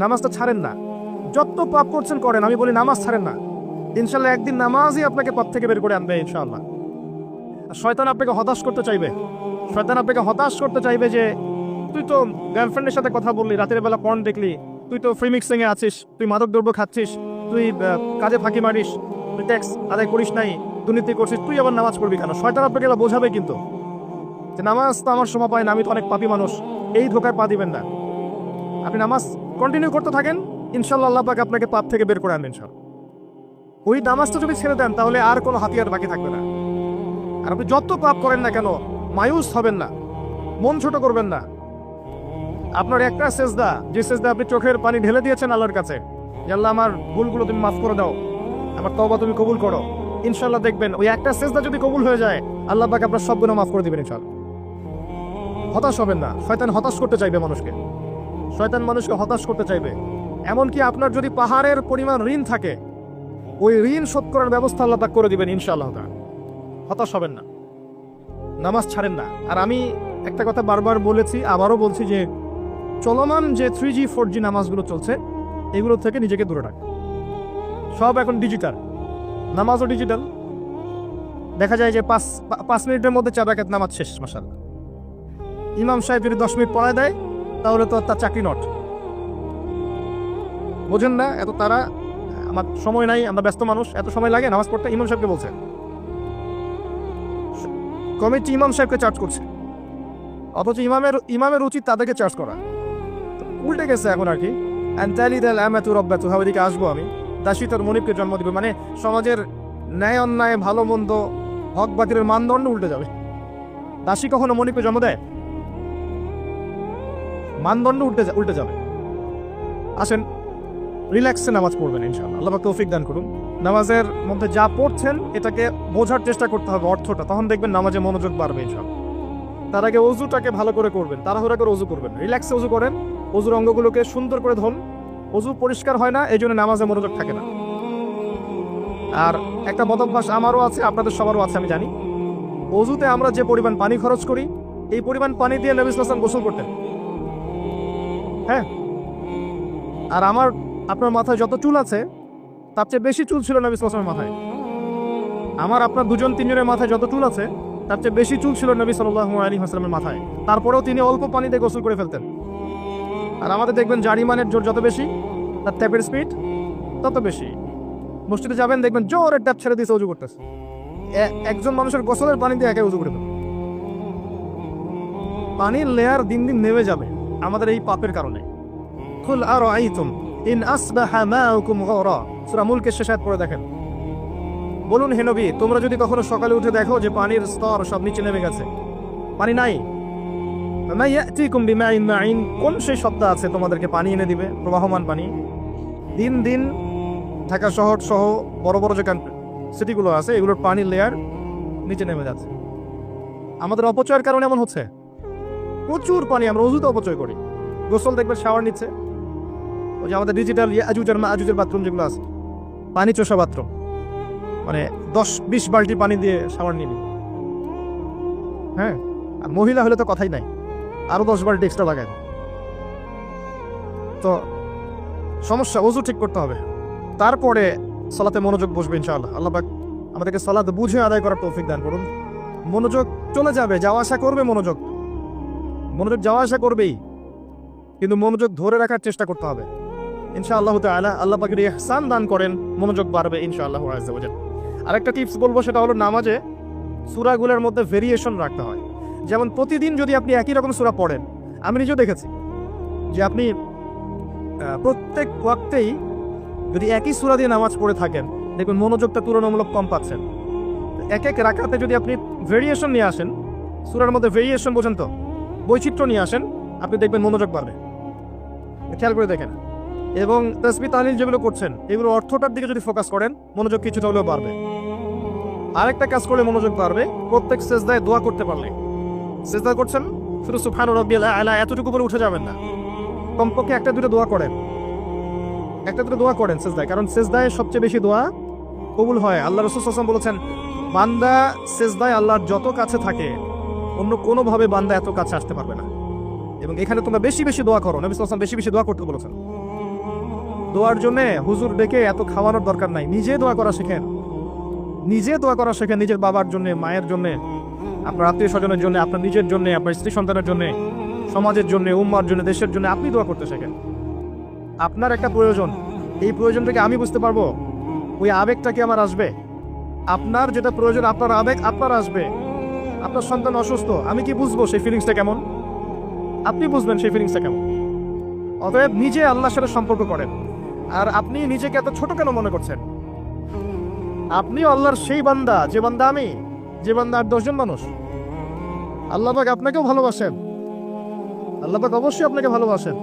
নামাজটা ছাড়েন না। যত পাপ করছেন করেন, আমি বলি নামাজ ছাড়েন না। ইনশাল্লাহ একদিন নামাজই আপনাকে পাপ থেকে বের করে আনবে ইনশাআল্লাহ। শয়তান আপনাকে হতাশ করতে চাইবে, শয়তান আপনাকে হতাশ করতে চাইবে যে তুই তো গার্লফ্রেন্ডের সাথে কথা বললি, রাতের বেলা পর্ন দেখলি, তুই তো ফ্রি মিক্সিং এ আছিস, তুই মাদক দ্রব্য খাচ্ছিস, তুই কাজে ফাঁকি মারিস, তুই ট্যাক্স আদায় করিস নাই, দুর্নীতি করছিস, তুই আবার নামাজ পড়বি কেন? শয়তান আপনাকে এবার বোঝাবে কিন্তু যে নামাজ তো আমার সময় পায় না, আমি তো অনেক পাপী মানুষ। এই ধোকায় পা দিবেন না। আপনি নামাজ কন্টিনিউ করতে থাকেন, ইনশাল্লাহ আল্লাহ পাক আপনাকে পাপ থেকে বের করে আনবেন ইনশাআল্লাহ। ওই নামাজটা যদি ছেড়ে দেন তাহলে আর কোনো হাতিয়ার বাকি থাকবে না। আর আপনি যত পাপ করেন না কেন মায়ুস হবেন না, মন ছোট করবেন না। আপনার একটা সেজদা, যে সেজদা আপনি চোখের পানি ঢেলে দিয়েছেন আল্লাহর কাছে, যে আল্লাহ আমার ভুলগুলো তুমি মাফ করে দাও, আমার তওবা তুমি কবুল করো, ইনশাআল্লাহ দেখবেন ওই একটা সেজদা যদি কবুল হয়ে যায় আল্লাহ পাক আপনার সব গুনাহ মাফ করে দিবেন ইনশাআল্লাহ। হতাশ হবেন না। শয়তান হতাশ করতে চাইবে মানুষকে, শয়তান মানুষকে হতাশ করতে চাইবে। এমনকি আপনার যদি পাহাড়ের পরিমাণ ঋণ থাকে, ওই ঋণ শোধ করার ব্যবস্থা আল্লাহ পাক করে দিবেন ইনশাআল্লাহ। হতাশ হবেন না, নামাজ ছাড়েন না। আর আমি একটা কথা বারবার বলেছি, আবারও বলছি যে চলমান যে 3G 4G নামাজগুলো চলছে এগুলো থেকে নিজেকে দূরে রাখ। সব এখন ডিজিটাল, নামাজও ডিজিটাল। দেখা যায় যে 5 মিনিটের মধ্যে 4 রাকাত নামাজ শেষ মাশাআল্লাহ। ইমাম সাহেব যদি 10 মিনিট পড়ায় দেয় তাহলে তো তার চাকরি নট। বোঝেন না এত তারা, আমার সময় নাই, আমরা ব্যস্ত মানুষ, এত সময় লাগে নামাজ পড়তে? ইমাম সাহেবকে বলছে, কমিটি ইমাম সাহেবকে চার্জ করছে, অথচ ইমামের উচিত তাদেরকে চার্জ করা। উল্টে গেছে এখন আর কি। এদিকে আসবো আমি, দাসী তার মনিবকে জন্ম দিবে, মানে সমাজের ন্যায় অন্যায় ভালো মন্দ হক বাতিলের মানদণ্ড উল্টে যাবে। দাসী কখনো মনিবকে জন্ম দেয়? মানদণ্ড উল্টে যাবে। আসেন রিল্যাক্সে নামাজ পড়বেন ইনশাআল্লাহ, আল্লাহ পাক তৌফিক দান করুন। নামাজের মধ্যে যা পড়ছেন এটাকে বোঝার চেষ্টা করতে হবে অর্থটা, তখন দেখবেন নামাজে মনোযোগ বাড়বে ইনশাআল্লাহ। তার আগে অজুটাকে ভালো করে করবেন, তাড়াহুড়া করে অজু করবেন, রিল্যাক্সে অজু করেন, অজুর অঙ্গগুলোকে সুন্দর করে ধরুন। অজু পরিষ্কার হয় না, এই জন্য নামাজে মনোযোগ থাকে না। আর একটা বদভ্যাস আমারও আছে, আপনাদের সবারও আছে আমি জানি, অজুতে আমরা যে পরিমাণ পানি খরচ করি, এই পরিমাণ পানি দিয়ে নবী সাল্লাল্লাহু আলাইহি ওয়াসাল্লাম গোসল করতেন। হ্যাঁ, আর আপনার মাথায় যত চুল আছে তার চেয়ে বেশি চুল ছিল নবী সাল্লাল্লাহু আলাইহি ওয়াসাল্লামের মাথায়। আপনার দুজন তিনজনের মাথায় যত চুল আছে তার চেয়ে বেশি চুল ছিল নবী সাল্লাল্লাহু আলাইহি ওয়াসাল্লামের মাথায়। তারপরেও তিনি অল্প পানিতে গোসল করে ফেলতেন। আর আমাদের দেখবেন জারিমানের জোর যত বেশি, তার ট্যাপের স্পিড তত বেশি। মসজিদে যাবেন দেখবেন জোরে ট্যাপ ছেড়ে দিয়ে উজু করতেছে। একজন মানুষের গোসলের পানি দিয়ে একে উজু করে ফেলে। পানির লেয়ার দিন দিন নেমে যাবে আমাদের এই পাপের কারণে। কুল আরাআইতুম ইন আসবাহা মাউকুম গাওরা, সূরা মুলকের শেষ আয়াত পড়ে দেখেন। বলুন হে নবী, তোমরা যদি কখনো সকালে উঠে দেখো যে পানির স্তর সব নিচে নেমে গেছে, পানি নাই, মা ইয়াতিকুম বিমাইন মাইন, কোন সেই সত্তা আছে তোমাদেরকে পানি এনে দিবে, প্রবাহমান পানি? দিন দিন ঢাকা শহর সহ বড় বড় যে সিটিগুলো আছে এগুলোর পানির লেয়ার নিচে নেমে যাচ্ছে। আমাদের অপচয়ের কারণে এমন হচ্ছে। প্রচুর পানি আমরা অযুতে অপচয় করি। গোসল দেখবেন শাওয়ার নিচ্ছে, ওই যে আমাদের ডিজিটাল ইয়াজুজ আর মাআজুজের বাথরুম যেগুলো আছে, পানি চোষা বাথরুম, মানে 10-20 বালতি পানি দিয়ে শাওয়ার নিয়ে নিবে। হ্যাঁ, আর মহিলা হলে তো কথাই নাই, আরো 10 বালতি এক্সট্রা লাগায়। তো সমস্যা, ওযু ঠিক করতে হবে, তারপরে সালাতে মনোযোগ বসবে ইনশাআল্লাহ। আল্লাহ পাক আমাদেরকে সালাত বুঝে আদায় করার তৌফিক দান করুন। মনোযোগ চলে যাবে, যাওয়া আসা করবে, মনোযোগ যাওয়া আসা করবেই, কিন্তু মনোযোগ ধরে রাখার চেষ্টা করতে হবে ইনশাআল্লাহ তাআলা। আল্লাহ পাকের ইহসান দান করেন, মনোযোগ বাড়বে ইনশাআল্লাহ আযজা ওয়া জাল। আরেকটা টিপস বলবো, সেটা হলো নামাজে সূরাগুলোর মধ্যে ভেরিয়েশন রাখতে হয়। যেমন প্রতিদিন যদি আপনি একই রকম সূরা পড়েন, আমি নিজেও দেখেছি যে আপনি প্রত্যেক ওয়াক্তেই যদি একই সূরা দিয়ে নামাজ পড়ে থাকেন, দেখবেন মনোযোগটা তুলনামূলক কম পাচ্ছেন। এক এক রাকাতে যদি আপনি ভেরিয়েশন নিয়ে আসেন, সূরার মধ্যে ভেরিয়েশন বোঝেন তো, বৈচিত্র্য নিয়ে আসেন, আপনি দেখবেন মনোযোগ বাড়বে। খেয়াল করে দেখেন। এবং তাসবিহ তাহলিল যেগুলো করছেন এগুলো অর্থটার দিকে যদি ফোকাস করেন, মনোযোগ কিছুটা হলেও বাড়বে। আরেকটা কাজ করলে মনোযোগ বাড়বে, প্রত্যেক সেজদায় দোয়া করতে পারলে। সেজদা করছেন, শুধু সুবহান রাব্বিয়াল আ'লা এতটুকু বলে উঠে যাবেন না, কমপক্ষে একটা দুটো দোয়া করেন সেজদায়, কারণ সেজদায় সবচেয়ে বেশি দোয়া কবুল হয়। আল্লাহ রাসূল সাল্লাল্লাহু আলাইহি ওয়াসাল্লাম বলেছেন, বান্দা সেজদায় আল্লাহর যত কাছে থাকে অন্য কোনোভাবে বান্দা এত কাছে আসতে পারবে না। এবং এখানে তোমরা বেশি বেশি দোয়া করো, নবী সাল্লাল্লাহু আলাইহি ওয়াসাল্লাম বেশি বেশি দোয়া করতে বলেছেন। দোয়ার জন্য হুজুর ডেকে এত খাওয়ানোর দরকার নাই, নিজে দোয়া করা শেখেন। নিজে দোয়া করা শেখেন, নিজের বাবার জন্য, মায়ের জন্য, আপনার আত্মীয় স্বজনের জন্য, আপনার নিজের জন্য, আপনার স্ত্রী সন্তানের জন্য, সমাজের জন্য, উম্মার জন্য, দেশের জন্য আপনি দোয়া করতে শেখেন। আপনার একটা প্রয়োজন, এই প্রয়োজনটাকে আমি বুঝতে পারবো, ওই আবেগটা কি আমার আসবে? আপনার যেটা প্রয়োজন, আপনার আবেগ আপনার আসবে। আপনার সন্তান অসুস্থ, আমি কি বুঝবো সেই ফিলিংসটা কেমন? আপনি বুঝবেন সেই ফিলিংসটা কেমন। অতএব নিজে আল্লাহর সাথে সম্পর্ক করেন। আর আপনি নিজেকে এত ছোট কেন মনে করছেন? আপনিও আল্লাহর সেই বান্দা, যে বান্দা আমি, যে বান্দা আর 10 জন মানুষ। আল্লাহ পাক আপনাকেও ভালোবাসেন, আল্লাহ পাক অবশ্যই আপনাকে ভালোবাসেন।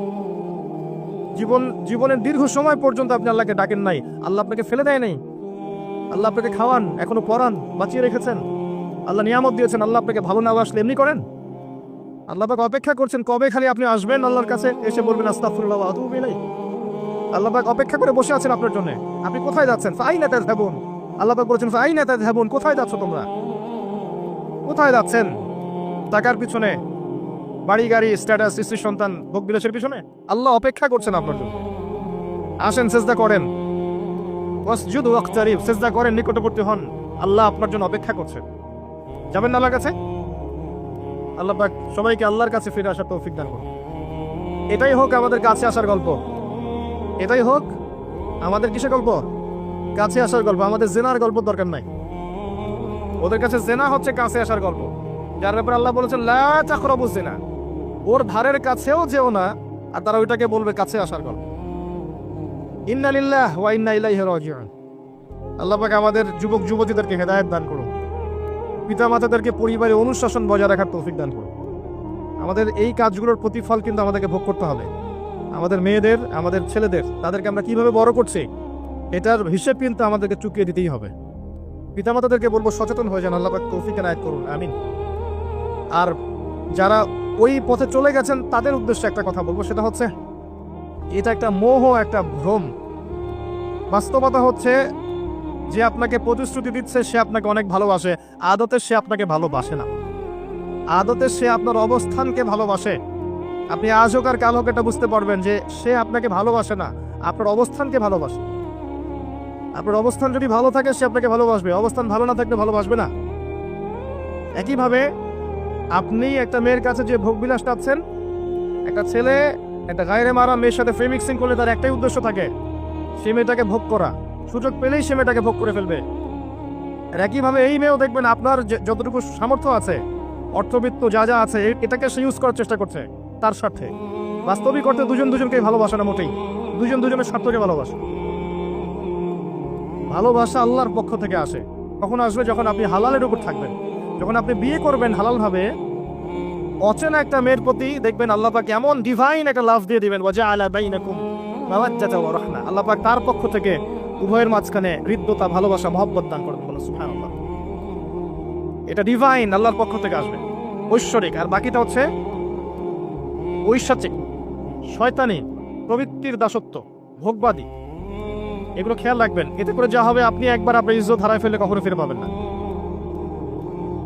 জীবনের দীর্ঘ সময় পর্যন্ত আপনি আল্লাহকে ডাকেন নাই, আল্লাহ আপনাকে ফেলে দেয় নাই। আল্লাহ আপনাকে খাওয়ান, এখনো পড়ান, বাঁচিয়ে রেখেছেন, আল্লাহ নিয়ামত দিয়েছেন। আল্লাহ আপনাকে ভালো না বাসলে এমনি করেন? আল্লাহ পাক অপেক্ষা করছেন কবে খালি আপনি আসবেন আল্লাহর কাছে, এসে বলবেন আস্তাগফিরুল্লাহ ওয়া আতুবু ইলাইহি। আল্লাহ পাক অপেক্ষা করে বসে আছেন আপনার জন্য। আপনি কোথায় যাচ্ছেন? ফাআইনা তাযহাবুন। আল্লাহ পাক বলেছেন ফাআইনা তাযহাবুন, কোথায় যাচ্ছ তোমরা? কোথায় যাচ্ছেন? টাকার পিছনে, বাড়ি গাড়ি, স্ট্যাটাস, স্ত্রী সন্তান, ভোগ বিলাসের পিছনে? আল্লাহ অপেক্ষা করছেন আপনার জন্য। আসেন, সেজদা করেন, ওয়াসজুদু ওয়াকতারিব, সেজদা করেন, নিকটবর্তী হন। আল্লাহ আপনার জন্য অপেক্ষা করছেন। যাবেন না আল্লাহর কাছে? আল্লাহ পাক সবাইকে আল্লাহর কাছে ফিরে আসার তৌফিক দান করুন। এটাই হোক আমাদের কাছে আসার গল্প, এটাই হোক আমাদের কিসের গল্প? কাছে আসার গল্প। আমাদের জেনার গল্প দরকার নাই। ওদের কাছে জেনা হচ্ছে কাছে আসার গল্প, যার ব্যাপারে আল্লাহ বলেছেন লা তাকরাবুজ জিনা, ওর ধারের কাছেও যেও না, আর তারা ওইটাকে বলবে কাছে আসার গল্প। ইন্না লিল্লাহি ওয়া ইন্না ইলাইহি রাজিউন। আল্লাহ পাক আমাদের যুবক যুবতীদেরকে হেদায়েত দান করুন, পিতামাতাদেরকে পরিবারে অনুশাসন বজায় রাখার তৌফিক দান করুন। আমাদের এই কাজগুলোর প্রতিফল কিন্তু আমাদেরকে ভোগ করতে হবে। আমাদের মেয়েদের, আমাদের ছেলেদের, তাদেরকে আমরা কিভাবে বড় করছি এটার হিসেব কিন্তু আমাদেরকে চুকিয়ে দিতেই হবে। পিতামাতাদেরকে বলবো সচেতন হয়ে যান, আল্লাহ পাক তৌফিক এনায়েত করুন, আমিন। আর যারা ওই পথে চলে গেছেন তাদের উদ্দেশ্যে একটা কথা বলবো, সেটা হচ্ছে এটা একটা মোহ, একটা ভ্রম। বাস্তবতা হচ্ছে যে আপনাকে প্রতিশ্রুতি দিচ্ছে সে আপনাকে অনেক ভালোবাসে, আদতে সে আপনাকে ভালোবাসে না। আদতে সে আপনার অবস্থানকে ভালোবাসে। আপনি আজ হোক আর কাল হোক এটা বুঝতে পারবেন যে সে আপনাকে ভালোবাসে না, আপনার অবস্থানকে ভালোবাসে। আপনার অবস্থান যদি ভালো থাকে সে আপনাকে ভালোবাসবে, অবস্থান ভালো না থাকলে ভালোবাসবে না। একইভাবে আপনি একটা মেয়ের কাছে যে ভোগবিলাস পাচ্ছেন, একটা ছেলে একটা গায়রে মারা মেয়ের সাথে ফ্রেমিক্সিং করলে তার একটাই উদ্দেশ্য থাকে, সে মেয়েটাকে ভোগ করা। সুযোগ পেলেই সে মেয়েটাকে ভোগ করে ফেলবে। আর একইভাবে এই মেয়েও দেখবেন আপনার যতটুকু সামর্থ্য আছে, অর্থবিত্ত যা যা আছে, এটাকে সে ইউজ করার চেষ্টা করছে তার স্বার্থে। বাস্তবিক অর্থে দুজন দুজনকে ভালোবাসে না মোটেই, দুজন দুজনের স্বার্থকে ভালোবাসে। ভালোবাসা আল্লাহর পক্ষ থেকে আসে। কখন আসবে? যখন আপনি হালালের উপর থাকবেন, যখন আপনি বিয়ে করবেন হালালভাবে। অচেনা একটা মেয়ের প্রতি দেখবেন আল্লাহ পাক এমন ডিভাইন একটা লাভ দিয়ে দিবেন, ওয়াজআলা বাইনাকুম মাওয়াজ্জাতা ওয়া রাহমা। আল্লাহ পাক তার পক্ষ থেকে উভয়ের মাঝখানে হৃদ্যতা, ভালোবাসা, মহব্বত দান করবেন। বলো সুবহানাল্লাহ। এটা ডিভাইন, আল্লাহর পক্ষ থেকে আসবে, ঐশ্বরিক। আর বাকিটা হচ্ছে ঐশাচিক, শয়তানি, প্রবৃত্তির দাসত্ব, ভোগবাদী। এগুলো খেয়াল রাখবেন। এতে করে যা হবে, আপনি একবার আপনার ইজ্জত হারায় ফেললে কখনো ফিরে পাবেন না।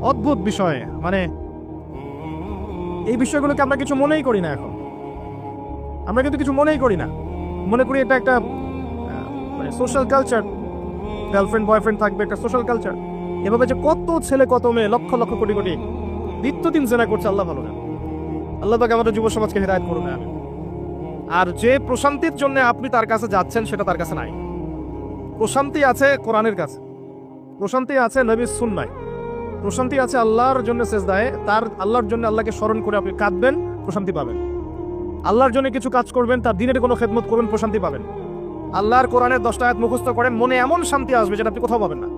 অদ্ভুত বিষয়, মানে এই বিষয়গুলোকে আমরা কিছু মনেই করি না এখন। আমরা কিন্তু কিছু মনেই করি না, মনে করি এটা একটা মানে সোশ্যাল কালচার। গার্লফ্রেন্ড বয়ফ্রেন্ড থাকবে, একটা সোশ্যাল কালচার। এভাবে যে কত ছেলে কত মেয়ে, লক্ষ লক্ষ কোটি কোটি নিত্যদিন জেনা করছে, আল্লাহ ভালো না। আল্লাহ তাকে আমাদের যুব সমাজকে হেদায়েত করুন। আর যে প্রশান্তির জন্য আপনি তার কাছে যাচ্ছেন সেটা তার কাছে নাই। প্রশান্তি আছে কোরআনের কাছে, প্রশান্তি আছে নবীর সুন্নায়, প্রশান্তি আছে আল্লাহর জন্য সেজদায়। তার আল্লাহর জন্য আল্লাহকে স্মরণ করে আপনি কাঁদবেন, প্রশান্তি পাবেন। আল্লাহর জন্য কিছু কাজ করবেন, তার দিনের কোনো খেদমত করবেন, প্রশান্তি পাবেন। আল্লাহর কোরআনের 10টা আয়াত মুখস্থ করেন, মনে এমন শান্তি আসবে যেটা আপনি কোথাও পাবেন না।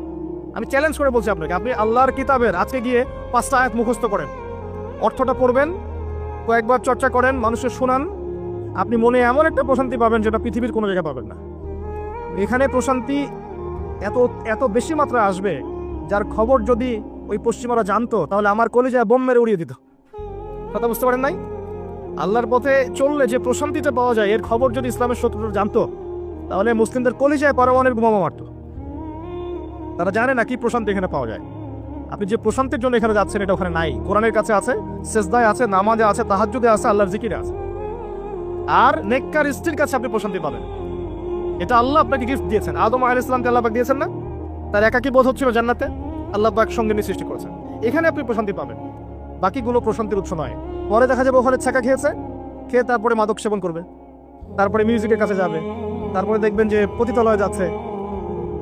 আমি চ্যালেঞ্জ করে বলছি আপনাকে, আপনি আল্লাহর কিতাবের আজকে গিয়ে 5টা আয়াত মুখস্থ করেন, অর্থটা পড়বেন, কয়েকবার চর্চা করেন, মানুষের শোনান, আপনি মনে এমন একটা প্রশান্তি পাবেন যেটা পৃথিবীর কোনো জায়গায় পাবেন না। এখানে প্রশান্তি এত এত বেশি মাত্রায় আসবে, যার খবর যদি ওই পশ্চিমারা জানতো তাহলে আমার কলিজায় বোম মেরে উড়িয়ে দিত। কথা বুঝতে পারেন নাই? আল্লাহর পথে চললে যে প্রশান্তিটা পাওয়া যায়, এর খবর যদি ইসলামের শত্রুরা জানতো তাহলে মুসলিমদের কলিজায় পারমাণবিক বোমা মারত। তারা জানে না কি প্রশান্তি এখানে পাওয়া যায়। আপনি যে প্রশান্তির জন্য এখানে যাচ্ছেন এটা ওখানে নাই। কোরআনের কাছে আছে, সেজদায় আছে, নামাজে আছে, তাহাজ্জুদে আছে, আল্লাহর জিকিরে আছে। আর নেককার স্ত্রীর কাছে আপনি প্রশান্তি পাবেন। এটা আল্লাহ আপনাকে গিফট দিয়েছেন। আদম আলাইহিস সালামকে আল্লাহ পাক দিয়েছেন না? তার একাকী বোধ হচ্ছিল জান্নাতে, আল্লাহ পাক সঙ্গে নিয়ে সৃষ্টি করেছেন। এখানে আপনি প্রশান্তি পাবেন, বাকিগুলো প্রশান্তির উৎস নয়। পরে দেখা যাবে ওখানে ছাকা খেয়েছে, খেয়ে তারপরে মাদক সেবন করবে, তারপরে মিউজিকের কাছে যাবে, তারপরে দেখবেন যে পতিতালয়ে যাচ্ছে,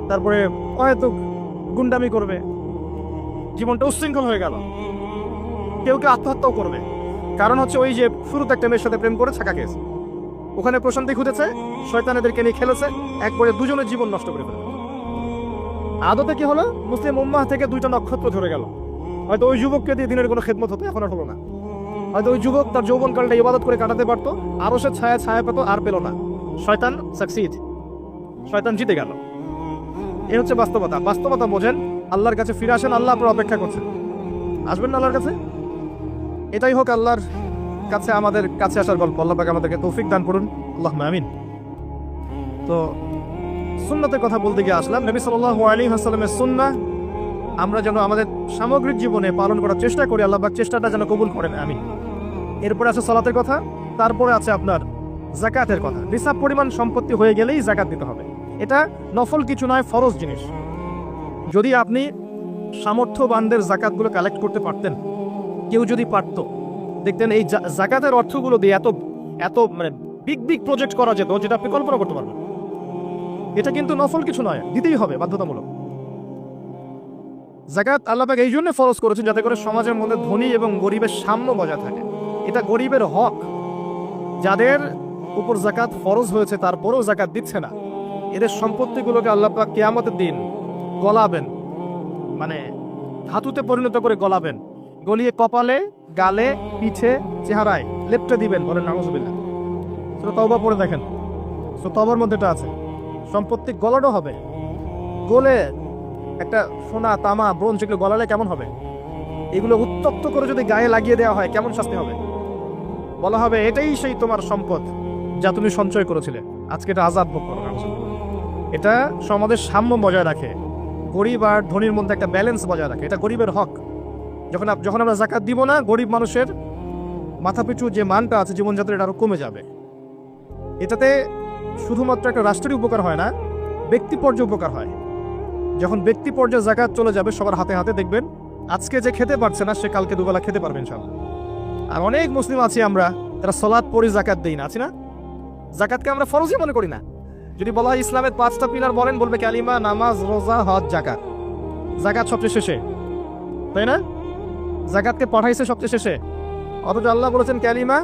তারপরে হয়তো গুন্ডামি করবে, জীবনটা উচ্ছৃঙ্খল হয়ে গেল। কেউ কেউ আত্মহত্যাও করবে, কারণ হচ্ছে ওই যে শুরুতে একটা মেয়ের সাথে প্রেম করে ছাকা খেয়েছে, ওখানে প্রশান্তি খুঁজেছে, শয়তানেদেরকে নিয়ে খেলেছে, একবারে দুজনের জীবন নষ্ট করে ফেলেছে। আদতে কি হলো, মুসলিম উম্মাহ থেকে 2টা নক্ষত্র ধরে গেল। হয়তো ওই যুবককে দিয়ে দিনের কোনো খেদমত হতো, এখন আর হলো না। হয়তো ওই যুবক তার যৌবনকালটা ইবাদত করে কাটাতে পারতো, আরো সে ছায়া পেত, আর পেল না। শয়তান সাকসিড, শয়তান জিতে গেল। এই হচ্ছে বাস্তবতা। বাস্তবতা বোঝেন, আল্লাহর কাছে ফিরে আসেন, আল্লাহ আপনার অপেক্ষা করছেন। আসবেন না আল্লাহর কাছে? এটাই হোক আল্লাহর কাছে আমাদের কাছে আসার গল্প। আল্লাহ পাক আমাদেরকে তৌফিক দান করুন, আল্লাহুম্মা আমিন। তো সুন্নাতের কথা বলতে গিয়ে আসলাম। নবী সাল্লাল্লাহু আলাইহি ওয়াসাল্লামের সুন্নাহ আমরা যেন আমাদের সামগ্রিক জীবনে পালন করার চেষ্টা করি, আল্লাহ পাক চেষ্টাটা যেন কবুল করেন, আমিন। এরপরে আছে সালাতের কথা, তারপরে আছে আপনার যাকাতের কথা। নিসাব পরিমাণ সম্পত্তি হয়ে গেলেই যাকাত দিতে হবে। এটা নফল কিছু নয়, ফরজ জিনিস। যদি আপনি সামর্থ্যবানদের যাকাতগুলো কালেক্ট করতে পারতেন, কেউ যদি পারত, দেখতেন এই যাকাতের অর্থগুলো দিয়ে এত এত মানে বিগ বিগ প্রজেক্ট করা যেত, যেটা আপনি কল্পনা করতে পারবেন। এটা কিন্তু নফল কিছু নয়, দিতেই হবে, বাধ্যতামূলক। যাকাত আল্লাহ পাক এই জন্য ফরজ করেছেন যাতে করে সমাজের মধ্যে ধনী এবং গরিবের সাম্য বজায় থাকে। এটা গরিবের হক। যাদের উপর যাকাত ফরজ হয়েছে তারপরেও যাকাত দিচ্ছে না, এদের সম্পত্তিগুলোকে আল্লাহ পাক কিয়ামতের দিন গলাবেন, মানে ধাতুতে পরিণত করে গলাবেন, গলিয়ে কপালে, গালে, পিঠে, চেহারায় লেপটে দিবেন। বলেন নাউযুবিল্লাহ। সূরা তাওবা পড়ে দেখেন, সূরা তাওবার মধ্যে এটা আছে। সম্পত্তি গলানো হবে, গলে একটা সোনা, তামা, ব্রোঞ্জ এগুলো গলালে কেমন হবে? এগুলো উত্তপ্ত করে যদি গায়ে লাগিয়ে দেওয়া হয় কেমন শাস্তি হবে? বলা হবে এটাই সেই তোমার সম্পদ যা তুমি সঞ্চয় করেছিলে, আজকে এটা আজাদ ভোগ করো। এটা সমাজের সাম্য বজায় রাখে, গরিব আর ধনীর মধ্যে একটা ব্যালেন্স বজায় রাখে। এটা গরিবের হক। যখন আমরা যাকাত দিব না, গরিব মানুষের মাথাপিছু যে মানটা আছে জীবনযাত্রা, এটা আরো কমে যাবে। এটাতে শুধুমাত্র একটা রাষ্ট্রের উপকার হয় না, ব্যক্তি পর্যায়ে উপকার হয়। যখন ব্যক্তি পর্যায়ে যাকাত চলে যাবে সবার হাতে হাতে, দেখবেন আজকে যে খেতে পারছে না সে কালকে দুবেলা খেতে পারবে ইনশাআল্লাহ। আর অনেক মুসলিম আছি আমরা, তারা সালাত পড়ি যাকাত দেই না, আছি না? যাকাতকে আমরা ফরজই মনে করি না। যদি বলা হয় ইসলামের 5টা পিলার বলেন, বলবে কালিমা, নামাজ, রোজা, হজ, যাকাত। যাকাত সবচেয়ে শেষে, তাই না? যাকাতকে পাঠাইছে সবচেয়ে শেষে, অথচ আল্লাহ বলেছেন কালিমা,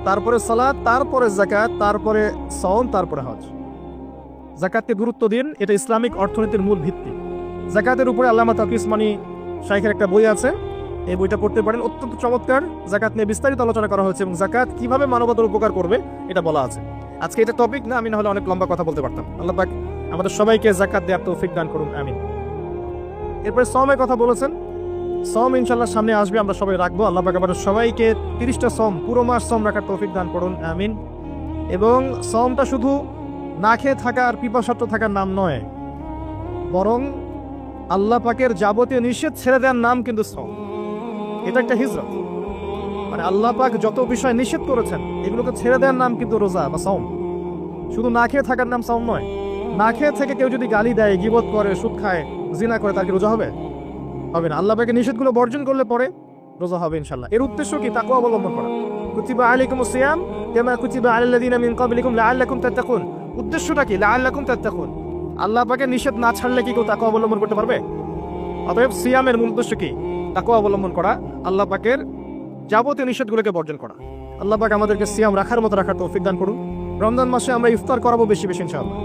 তারপরে সালাত, তারপরে যাকাত, তারপরে সাওম, তারপরে হজ। যাকাতকে গুরুত্ব দিন, এটা ইসলামিক অর্থনীতির মূল ভিত্তি। যাকাতের উপরে আল্লামা তাকি উসমানী শাইখের একটা বই আছে, এই বইটা পড়তে পারেন, অত্যন্ত চমৎকার। যাকাত নিয়ে বিস্তারিত আলোচনা করা হয়েছে এবং যাকাত কিভাবে মানবতার উপকার করবে এটা বলা আছে। আজকে এটা টপিক না, আমি না হলে অনেক লম্বা কথা বলতে পারতাম। আল্লাহ পাক আমাদের সবাইকে যাকাত দেওয়ার তৌফিক দান করুন, আমিন। এরপরে সওমের কথা বলেছেন, সওম ইনশাআল্লাহ সামনে আসবে, আমরা সবাই রাখবো। আল্লাহ পাক আমাদের সবাইকে 30টা সওম, পুরো মাস সওম রাখার তৌফিক দান করুন, আমিন। এবং সওমটা শুধু না খেয়ে থাকা আর পিপাসার্থ থাকার নাম নয়, বরং আল্লাহ পাকের যাবতীয় নিষেধ ছেড়ে দেওয়ার নাম কিন্তু সওম। এটা একটা হিজরত, মানে আল্লাহ পাক যত বিষয় নিষেধ করেছেন এগুলোকে ছেড়ে দেওয়ার নাম কিন্তু রোজা বা সওম। শুধু না খেয়ে থাকার নাম সওম নয়। না খেয়ে থেকে কেউ যদি গালি দেয়, গীবত করে, সুদ খায়, জিনা করে, তার কি রোজা হবে? হবে না। আল্লাহ পাকের নিষেধগুলো বর্জন করলে পরে রোজা হবে ইনশাআল্লাহ। এর উদ্দেশ্য কি? তাকওয়া অবলম্বন করা। কুতিবা আলাইকুমুস সিয়াম কামা কুতিবা আলাল্লাযিনা মিন ক্বাবলিকুম লাআল্লাকুম তাত্তাকুন। উদ্দেশ্যটা কি? লাআল্লাকুম তাত্তাকুন। আল্লাহ পাকের নিষেধ না ছাড়লে কি কেউ তাকওয়া অবলম্বন করতে পারবে? অতএব সিয়ামের মূল উদ্দেশ্য কি? তাকওয়া অবলম্বন করা, আল্লাহ পাকের যাবতীয় নিষেধগুলোকে বর্জন করা। আল্লাহ পাক আমাদেরকে সিয়াম রাখার মতো রাখার তৌফিক দান করুন। রমজান মাসে আমরা ইফতার করাবো বেশি বেশি ইনশাআল্লাহ।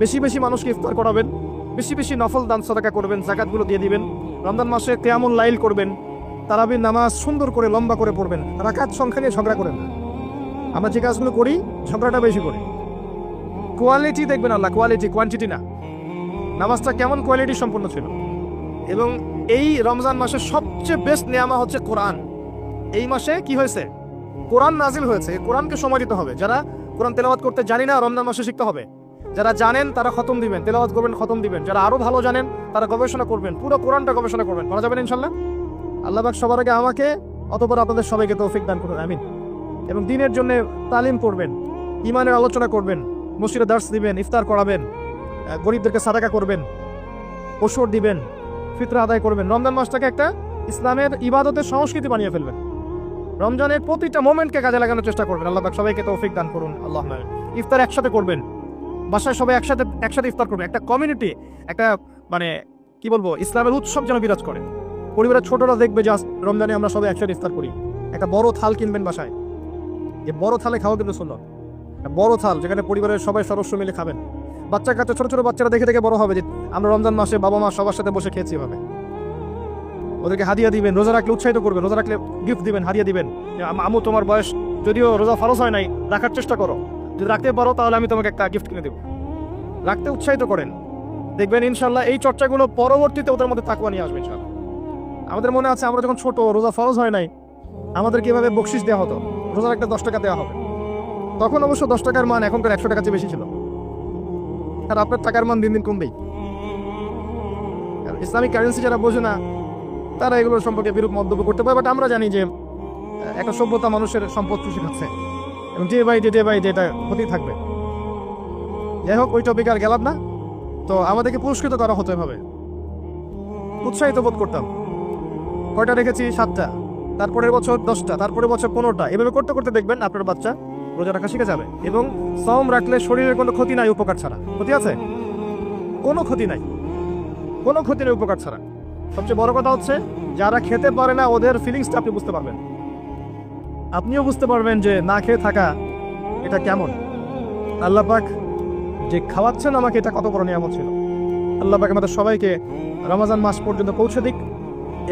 বেশি বেশি মানুষকে ইফতার করাবেন, বেশি বেশি নফল দান সাদাকা করবেন, যাকাতগুলো দিয়ে দিবেন। রমজান মাসে কিয়ামুল লাইল করবেন, তারাবির নামাজ সুন্দর করে লম্বা করে পড়বেন। রাকাত সংখ্যা নিয়ে ঝগড়া করেন না। আমরা যে কাজগুলো করি ঝগড়াটা বেশি করি। কোয়ালিটি দেখবেন আল্লাহ, কোয়ালিটি, কোয়ান্টিটি না। নামাজটা কেমন কোয়ালিটি সম্পন্ন ছিল। এবং এই রমজান মাসে সবচেয়ে বেস্ট নেয়ামা হচ্ছে কোরআন। এই মাসে কি হয়েছে? কোরআন নাজিল হয়েছে। কোরআনকে সময় দিতে হবে। যারা কোরআন তেলাওয়াত করতে জানি না, রমজান মাসে শিখতে হবে। যারা জানেন তারা খতম দিবেন, তেলাওয়াত করবেন, খতম দিবেন। যারা আরো ভালো জানেন তারা গবেষণা করবেন, পুরো কোরআনটা গবেষণা করবেন। করা যাবেন ইনশাআল্লাহ। আল্লাহ পাক সবার আগে আমাকে, অতঃপর আপনাদের সবাইকে তৌফিক দান করুন, আমিন। এবং দ্বীনের জন্য তালিম করবেন, ঈমানের আলোচনা করবেন, মসজিদে দার্স দিবেন, ইফতার করাবেন, গরিবদেরকে সাদাকা করবেন, ওষুধ দিবেন, ফিতরা আদায় করবেন। রমজান মাসটাকে একটা ইসলামের ইবাদতের সংস্কৃতি বানিয়ে ফেলবেন। রমজানের প্রতিটা মোমেন্টকে কাজে লাগানোর চেষ্টা করবেন। আল্লাহ পাক সবাইকে তৌফিক দান করুন। আল্লাহ ইফতার একসাথে করবেন, বাসায় সবাই একসাথে ইফতার করবেন। একটা কমিউনিটি, একটা মানে কি বলবো, ইসলামের উৎসব যেন বিরাজ করে। পরিবারের ছোটরা দেখবে যে রমজানে আমরা সবাই একসাথে ইফতার করি। একটা বড় থাল কিনবেন বাসায়, এই বড় থালে খাওয়া কিন্তু সুন্নাত। বড় থাল যেখানে পরিবারের সবাই সদস্য মিলে খাবেন। বাচ্চা কাচ্চা, ছোট ছোট বাচ্চারা দেখে দেখে বড় হবে যে আমরা রমজান মাসে বাবা মা সবার সাথে বসে খেয়েছি এভাবে। ওদেরকে হাদিয়া দিবেন, রোজা রাখলে উৎসাহিত করবেন, রোজা রাখলে গিফট দিবেন, হাদিয়া দিবেন। আমু তোমার বয়স যদিও রোজা ফরজ হয় নাই, রাখার চেষ্টা করো, যদি রাখতে পারো তাহলে আমি তোমাকে একটা গিফট কিনে দেবো। রাখতে উৎসাহিত করেন, দেখবেন ইনশাল্লাহ এই চর্চাগুলো পরবর্তীতে ওদের মধ্যে তাকওয়া নিয়ে আসবে ইনশাল্লাহ। আমাদের মনে আছে আমরা যখন ছোট, রোজা ফরজ হয় নাই, আমাদের কিভাবে বকশিস দেওয়া হতো, রোজা রাখতে 10 টাকা দেওয়া হবে। তখন অবশ্য 10 টাকার মান এখনকার 100 টাকার চেয়ে বেশি ছিল। আর আপনার টাকার মান দিন দিন কমবেই। ইসলামিক কারেন্সি যারা বোঝে না তারা এগুলোর সম্পর্কে বিরূপ মন্তব্য করতে পারে। বাট আমরা জানি যে একটা সভ্যতা মানুষের সম্পদ চুষে খাচ্ছে এবং ডে বাই ডে এটা হতেই থাকবে। যাই হোক, ওই টপিক আর গেলাম না। তো আমাদেরকে পুরস্কৃত করা হতো এভাবে, উৎসাহিত বোধ করতাম। কয়টা রেখেছি? 7টা, তারপরের বছর 10টা, তারপরের বছর 15টা। এভাবে করতে করতে দেখবেন আপনার বাচ্চা রোজা রাখা শিখে যাবে। এবং সওম রাখলে শরীরের কোনো ক্ষতি নাই উপকার ছাড়া। ক্ষতি আছে? কোনো ক্ষতি নাই, কোনো ক্ষতি নেই উপকার ছাড়া। সবচেয়ে বড় কথা হচ্ছে যারা খেতে পারে না ওদের ফিলিংসটা আপনি বুঝতে পারবেন। আপনিও বুঝতে পারবেন যে না খেয়ে থাকা এটা কেমন। আল্লাহ পাক যে খাওয়াচ্ছেন আমাকে, এটা কত বড় নিয়ামত ছিল। আল্লাহ পাক আমাদের সবাইকে রমজান মাস পর্যন্ত পৌঁছে দিক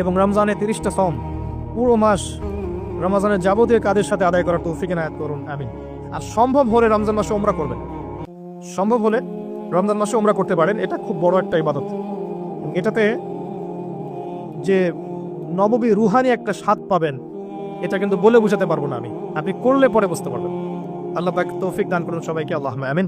এবং রমজানে 30টা সওম পুরো মাস রমজানের যাবতীয় কাজের সাথে আদায় করার তৌফিক এনায়েত করুন, আমিন। আর সম্ভব হলে রমজান মাসে উমরা করবেন, সম্ভব হলে রমজান মাসে উমরা করতে পারেন। এটা খুব বড় একটা ইবাদত। এটাতে যে নববী রুহানি একটা স্বাদ পাবেন, এটা কিন্তু বলে বোঝাতে পারবো না আমি। আপনি করলে পরে বুঝতে পারবেন। আল্লাহ পাক তৌফিক দান করুন সবাইকে, আল্লাহুম্মা আমিন।